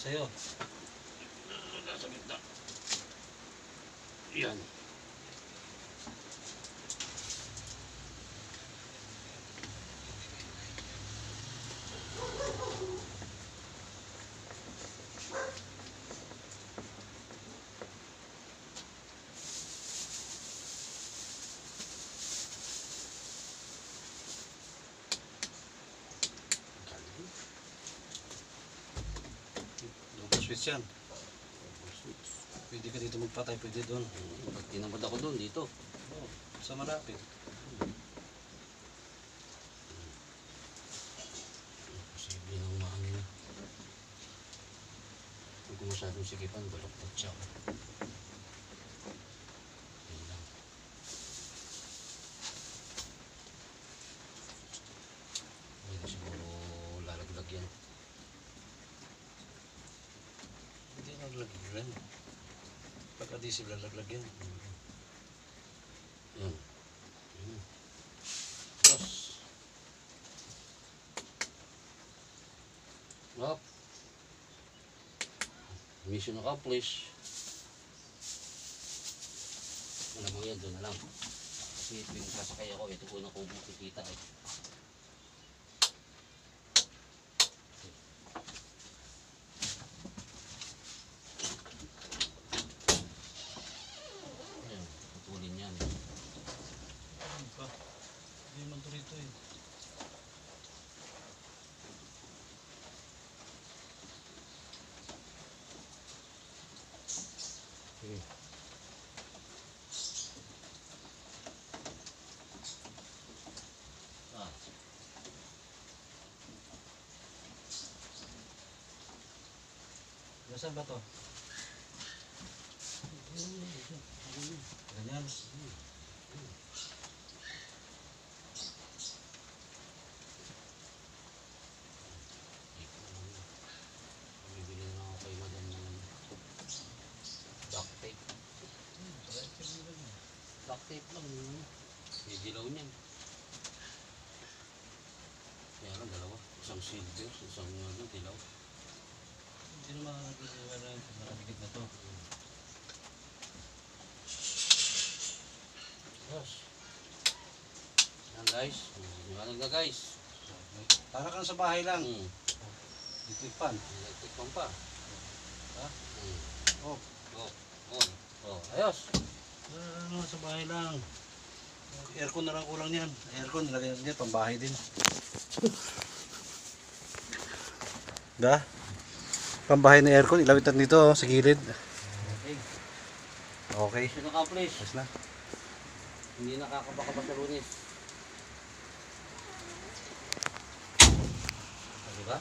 sa'yo. Nasa gitna. Yan. Switch yan. Pwede ka dito magpatay, pwede doon. Pag tinamad ako doon, dito. Oh, sa malapit. Posible nang maano na. Huwag ko masyadong sikipan, baloktot siya. Yan lang. Hindi na siguro lalaglag yan. Hindi nalaglag yan. Pag-adhesive lalaglag yan. Yan. Yan. Tapos. Up. Mission accomplished. Alam mo yan, doon na lang. Kasi tuwing sasakay ako, ito po na ko makikita eh. Ayan, putulin yan. Ano pa? Hindi naman ito rito eh. Okay. Ah. Nasaan ba to? Ganyan. Bibili na ako kay madam ng duct tape. Duct tape lang. May dilaw niyan. Kaya lang dalawa. Isang silver, isang dilaw. Hindi naman nakadikit na to. Yes. Yan guys. Liwanag na guys. Para kang sa bahay lang. Dito ipan. Electric pump pa. Ha? Oh. Oh. On. Oh. Ayos. Ano, sa bahay lang. Aircon na lang kulang niyan. Aircon, nilagay natin yan, pambahay din. Da? Pambahay na aircon, ilawit natin dito sa gilid. Okay. Okay. Mission accomplished. Ayos na. Hindi nakakabaka sa Lunes. Diba?